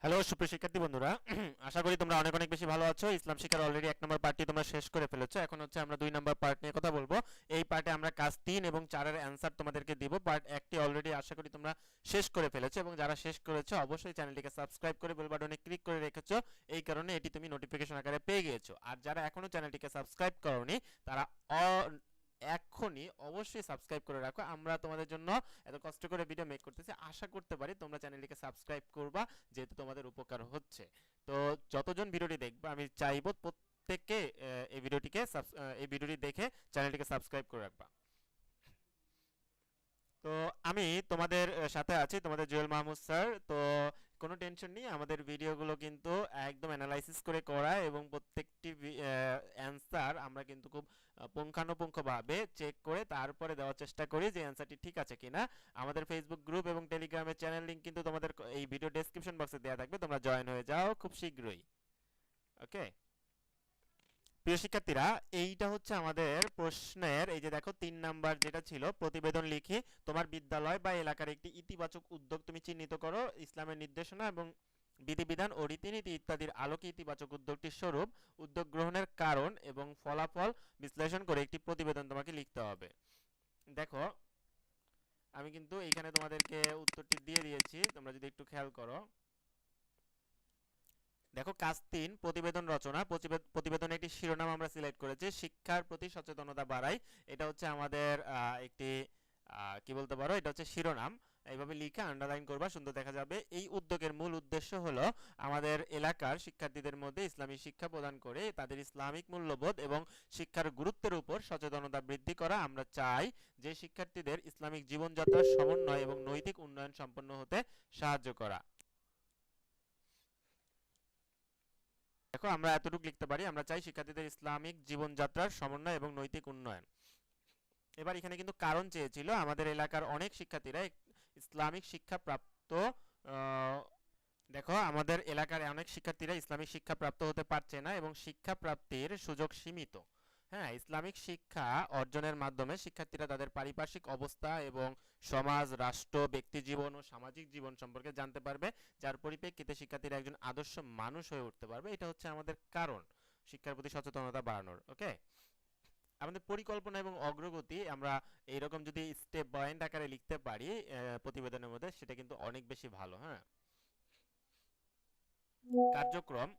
Hello সুপ্রিয় শিক্ষার্থী বন্ধুরা, আশা করি তোমরা অনেক অনেক বেশি ভালো আছো। ইসলাম শিক্ষার অলরেডি 1 নম্বর পার্টটি তোমরা শেষ করে ফেলেছো। এখন হচ্ছে আমরা 2 নম্বর পার্ট নিয়ে কথা বলবো। এই পার্টে আমরা কাজ 3 এবং 4-এর অ্যান্সার তোমাদেরকে দিব। পার্ট 1টি অলরেডি আশা করি তোমরা শেষ করে ফেলেছো, এবং যারা শেষ করেছো অবশ্যই চ্যানেলটিকে সাবস্ক্রাইব করে বেল বাটনে ক্লিক করে রেখেছো। এই কারণে এটি তুমি নোটিফিকেশন আকারে পেয়ে গিয়েছো। আর যারা এখনো চ্যানেলটিকে সাবস্ক্রাইব করোনি তারা এখনই অবশ্যই সাবস্ক্রাইব করে রাখো। আমরা তোমাদের জন্য এত কষ্ট করে ভিডিও মেক করতেছি, আশা করতে পারি তোমরা চ্যানেলটিকে সাবস্ক্রাইব করবা, যেহেতু তোমাদের উপকার হচ্ছে। তো যতজন ভিডিওটি দেখবে আমি চাইবো প্রত্যেককে এই ভিডিওটি দেখে চ্যানেলটিকে সাবস্ক্রাইব করে রাখবা। তো আমি তোমাদের সাথে আছি, তোমাদের জুয়েল মাহমুদ স্যার। তো কোনো টেনশন নেই, আমাদের ভিডিওগুলো কিন্তু একদম অ্যানালাইসিস করে করা, এবং প্রত্যেকটি অ্যান্সার আমরা কিন্তু খুব পুঙ্খানুপুঙ্খভাবে চেক করে তারপরে দেওয়ার চেষ্টা করি যে অ্যান্সারটি ঠিক আছে কিনা। আমাদের ফেসবুক গ্রুপ এবং টেলিগ্রামের চ্যানেল লিঙ্ক কিন্তু তোমাদের এই ভিডিও ডেসক্রিপশন বক্সে দেওয়া থাকবে, তোমরা জয়েন হয়ে যাও খুব শীঘ্রই। ওকে প্রিয় শিক্ষার্থীরা, এইটা হচ্ছে আমাদের প্রশ্নের, এই যে দেখো 3 নাম্বার যেটা ছিল, প্রতিবেদন লিখে তোমার বিদ্যালয় বা এলাকার একটি ইতিবাচক উদ্যোগ তুমি চিহ্নিত করো। ইসলামের নির্দেশনা এবং বিধিবিধান ও রীতিনীতি ইত্যাদির আলোকে ইতিবাচক উদ্যোগটির স্বরূপ, উদ্যোগ গ্রহণের কারণ এবং ফলাফল বিশ্লেষণ করে একটি প্রতিবেদন তোমাকে লিখতে হবে। দেখো আমি কিন্তু এইখানে তোমাদেরকে উত্তরটি দিয়ে দিয়েছি, তোমরা যদি একটু খেয়াল করো। দেখো কাজ 3, প্রতিবেদন রচনা। প্রতিবেদনে একটি শিরোনাম আমরা সিলেক্ট করেছি, শিক্ষার প্রতি সচেতনতা বাড়াই। এটা হচ্ছে আমাদের একটি কি বলতে পারো, এটা হচ্ছে শিরোনাম। এইভাবে লিখে আন্ডারলাইন করবা, সুন্দর দেখা যাবে। এই উদ্যোগের মূল উদ্দেশ্য হলো আমাদের এলাকার শিক্ষার্থীদের মধ্যে ইসলামী শিক্ষা প্রদান করে তাদের ইসলামিক মূল্যবোধ এবং শিক্ষার গুরুত্বের উপর সচেতনতা বৃদ্ধি করা। আমরা চাই যে শিক্ষার্থীদের ইসলামিক জীবনযাত্রার সমন্বয় এবং নৈতিক উন্নয়ন সম্পন্ন হতে সাহায্য করা। দেখো আমরা এতটুকু লিখতে পারি, আমরা চাই শিক্ষার্থীদের ইসলামিক জীবনযাত্রার সমন্বয় এবং নৈতিক উন্নয়ন। এবার এখানে কিন্তু কারণ চেয়েছিল, আমাদের এলাকার অনেক শিক্ষার্থীরা ইসলামিক শিক্ষা প্রাপ্ত দেখো আমাদের এলাকার অনেক শিক্ষার্থীরা ইসলামিক শিক্ষা প্রাপ্ত হতে পারছে না এবং শিক্ষা প্রাপ্তির সুযোগ সীমিত। হ্যাঁ, ইসলামিক শিক্ষা অর্জনের মাধ্যমে শিক্ষার্থীরা তাদের পারিপার্শ্বিক অবস্থা এবং সমাজ, রাষ্ট্র, ব্যক্তি জীবন ও সামাজিক জীবন সম্পর্কে জানতে পারবে, যার পরিপ্রেক্ষিতে শিক্ষার্থীরা একজন আদর্শ মানুষ হয়ে উঠতে পারবে। এটা হচ্ছে আমাদের কারণ শিক্ষার প্রতি সচেতনতা বাড়ানোর। ওকে, আমাদের পরিকল্পনা এবং অগ্রগতি আমরা এইরকম যদি স্টেপ পয়েন্ট আকারে লিখতে পারি প্রতিবেদনের মধ্যে, সেটা কিন্তু অনেক বেশি ভালো। হ্যাঁ, কার্যক্রম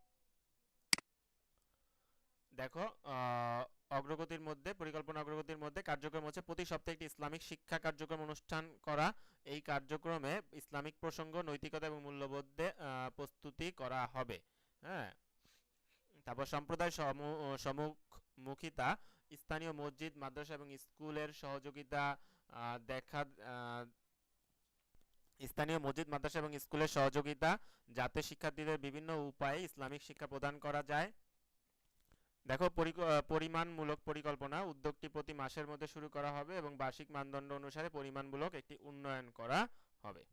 দেখো, অগ্রগতির মধ্যে, পরিকল্পনা অগ্রগতির মধ্যে কার্যক্রম হচ্ছে প্রতি সপ্তাহে একটি ইসলামিক শিক্ষা কার্যক্রম অনুষ্ঠান করা। এই কার্যক্রমে ইসলামিক প্রসঙ্গ, নৈতিকতা এবং মূল্যবোধে প্রস্তুতি করা হবে। হ্যাঁ, তারপর সম্প্রদায় সম্মুখিতা, স্থানীয় মসজিদ, মাদ্রাসা এবং স্কুলের সহযোগিতা দেখা স্থানীয় মসজিদ, মাদ্রাসা এবং স্কুলের সহযোগিতা, যাতে শিক্ষার্থীদের বিভিন্ন উপায়ে ইসলামিক শিক্ষা প্রদান করা যায়। দেখো পরিমাণমূলক পরিকল্পনা, উদ্যোগটি প্রতি মাসের মধ্যে শুরু করা হবে এবং বার্ষিক মানদণ্ড অনুসারে পরিমাণমূলক একটি উন্নয়ন করা হবে।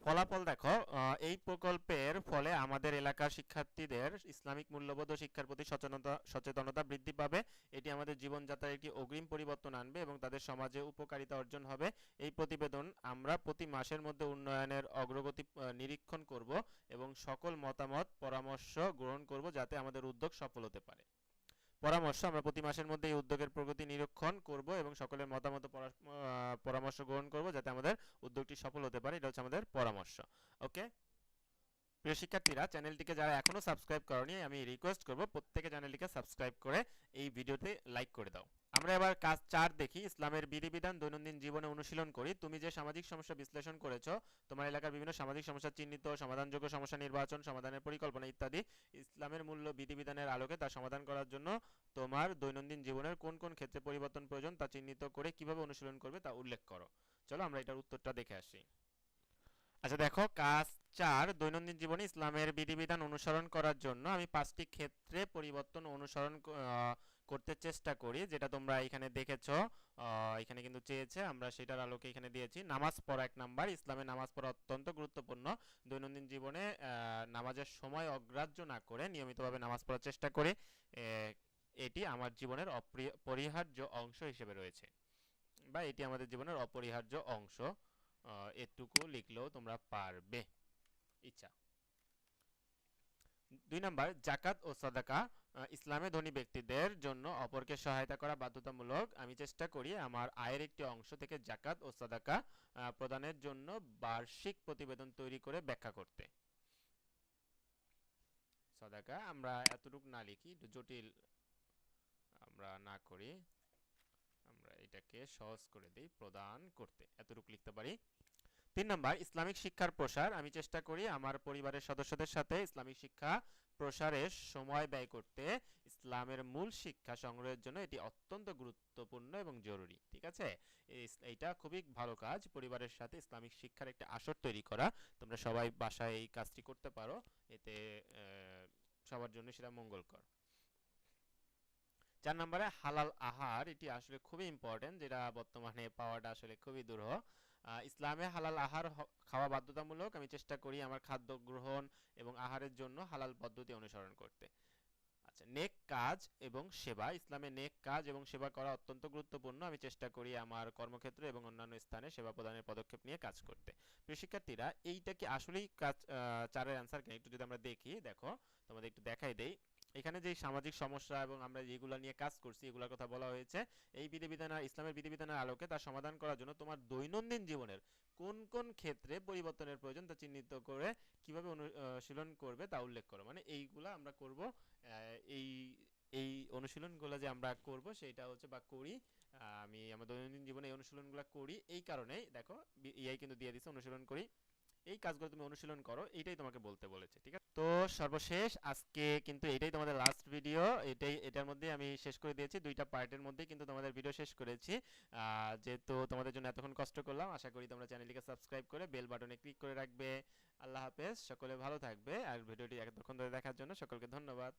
ফলাফল দেখো, এই প্রকল্পের ফলে আমাদের এলাকার শিক্ষার্থীদের ইসলামিক মূল্যবোধ ও শিক্ষার প্রতি সচেতনতা বৃদ্ধি পাবে। এটি আমাদের জীবনযাত্রার একটি অগ্রিম পরিবর্তন আনবে এবং তাদের সমাজে উপকারিতা অর্জন হবে। এই প্রতিবেদন আমরা প্রতি মাসের মধ্যে উন্নয়নের অগ্রগতি নিরীক্ষণ করব এবং সকল মতামত পরামর্শ গ্রহণ করব, যাতে আমাদের উদ্যোগ সফল হতে পারে। পরামর্শ, আমরা প্রতি মাসের মধ্যে এই উদ্যোগের প্রগতি নিরীক্ষণ করব এবং সকলের মতামত পরামর্শ গ্রহণ করব, যাতে আমাদের উদ্যোগটি সফল হতে পারে। এটা হচ্ছে আমাদের পরামর্শ। ওকে প্রিয় শিক্ষার্থীরা, চ্যানেলটিকে যারা এখনো সাবস্ক্রাইব করনি, আমি রিকোয়েস্ট করব প্রত্যেকে চ্যানেলটিকে সাবস্ক্রাইব করে এই ভিডিওতে লাইক করে দাও। আমরা এবার কাজ 4 দেখি, ইসলামের বিধিবিধান দৈনন্দিন জীবনে অনুশীলন করি। তুমি যে সামাজিক সমস্যা বিশ্লেষণ করেছো, তোমার এলাকার বিভিন্ন সামাজিক সমস্যা চিহ্নিত, সমাধানযোগ্য সমস্যা নির্বাচন, সমাধানের পরিকল্পনা ইত্যাদি, ইসলামের মূল্য বিধিবিধানের আলোকে তা সমাধান করার জন্য তোমার দৈনন্দিন জীবনের কোন কোন ক্ষেত্রে পরিবর্তন প্রয়োজন তা চিহ্নিত করে কিভাবে অনুশীলন করবে তা উল্লেখ করো। চলো আমরা এটার উত্তরটা দেখে আসি। আচ্ছা দেখো কাজ 4, দৈনন্দিন জীবনে ইসলামের বিধিবিধান অনুসরণ করার জন্য আমি 5টি ক্ষেত্রে পরিবর্তন অনুসরণ করতে চেষ্টা করি, যেটা তোমরা এখানে দেখেছো। এখানে কিন্তু চেয়েছে, আমরা সেটার আলোকে এখানে দিয়েছি। নামাজ পড়া 1 নাম্বার, ইসলামে নামাজ পড়া অত্যন্ত গুরুত্বপূর্ণ। দৈনন্দিন জীবনে নামাজের সময় অগ্রাহ্য না করে নিয়মিতভাবে নামাজ পড়ার চেষ্টা করি। এটি আমার জীবনের অপরিহার্য অংশ হিসেবে রয়েছে, বা এটি আমাদের জীবনের অপরিহার্য অংশ। এটুকু লিখলেও তোমরা পারবে। ইচ্ছা। 2 নাম্বার, জাকাত ও সাদাকা ইসলামে ধনী ব্যক্তিদের জন্য অপরকে সহায়তা করা বাধ্যতামূলক। আমি চেষ্টা করি আমার আয়ের একটি অংশ থেকে জাকাত ও সাদাকা প্রদানের জন্য বার্ষিক প্রতিবেদন তৈরি করে ব্যাখ্যা করতে। সাদাকা আমরা এতটুকু না লিখি, একটু জটিল আমরা না করি, আমরা এটাকে সহজ করে দিই, প্রদান করতে, এতটুকু লিখতে পারি। 3 নাম্বার, ইসলামিক শিক্ষার প্রসার। আমি চেষ্টা করি আমার পরিবারের সদস্যদের সাথে ইসলামিক শিক্ষা প্রসারে সময় ব্যয় করতে। ইসলামের মূল শিক্ষা সংগ্রহের জন্য এটি অত্যন্ত গুরুত্বপূর্ণ এবং জরুরি। ঠিক আছে, এইটা খুবই ভালো কাজ, পরিবারের সাথে ইসলামিক শিক্ষার একটা আসর তৈরি করা। তোমরা সবাই বাসায় এই কাজটি করতে পারো, এতে সবার জন্য সেটা মঙ্গলকর। 4 নম্বরে হালাল আহার, এটি আসলে খুবই ইম্পর্টেন্ট, যেটা বর্তমানে পাওয়াটা আসলে খুবই দুরূহ। ইসলামে হালাল আহার খাওয়া বাধ্যতামূলক। আমি চেষ্টা করি আমার খাদ্য গ্রহণ এবং আহারের জন্য হালাল পদ্ধতি অনুসরণ করতে। আচ্ছা, নেক কাজ এবং সেবা। ইসলামে নেক কাজ এবং সেবা করা অত্যন্ত গুরুত্বপূর্ণ। আমি চেষ্টা করি আমার কর্মক্ষেত্র এবং অন্যান্য স্থানে সেবা প্রদানের পদক্ষেপ নিয়ে কাজ করতে। প্রিয় শিক্ষার্থীরা, এইটা কি আসলেই কাজ 4-এর অ্যান্সার কিনা একটু যদি আমরা দেখি, দেখো তোমাদের একটু দেখাই দেই। এখানে যে সামাজিক সমস্যা এবং আমরা যেগুলো নিয়ে কাজ করছি এগুলোর কথা বলা হয়েছে। এই বিধিবিধান আর ইসলামের বিধিবিধানের আলোকে তার সমাধান করার জন্য তোমার দৈনন্দিন জীবনের কোন কোন ক্ষেত্রে পরিবর্তনের প্রয়োজন তা চিহ্নিত করে কিভাবে অনুশীলন করবে তা উল্লেখ করো। মানে এইগুলা আমরা করব, এই এই অনুশীলনগুলো যে আমরা করব সেটা হচ্ছে বা করি, আমি আমার দৈনন্দিন জীবনে এই অনুশীলনগুলো করি। এই কারণেই দেখো ইআই কিন্তু দিয়ে দিছে অনুশীলন করি, এই কাজগুলো তুমি অনুশীলন করো, এইটাই তোমাকে বলতে বলেছে। ঠিক আছে, তো সর্বশেষ আজকে কিন্তু এটাই তোমাদের লাস্ট ভিডিও, এটার মধ্যে আমি শেষ করে দিয়েছি, 2টা পার্টের মধ্যে কিন্তু তোমাদের ভিডিও শেষ করেছি। যেহেতু তোমাদের জন্য এতক্ষণ কষ্ট করলাম, আশা করি তোমরা চ্যানেলটিকে সাবস্ক্রাইব করে বেল বাটনে ক্লিক করে রাখবে। আল্লাহ হাফেজ, সকলে ভালো থাকবে। আর ভিডিওটি এতক্ষণ ধরে দেখার জন্য সকলকে ধন্যবাদ।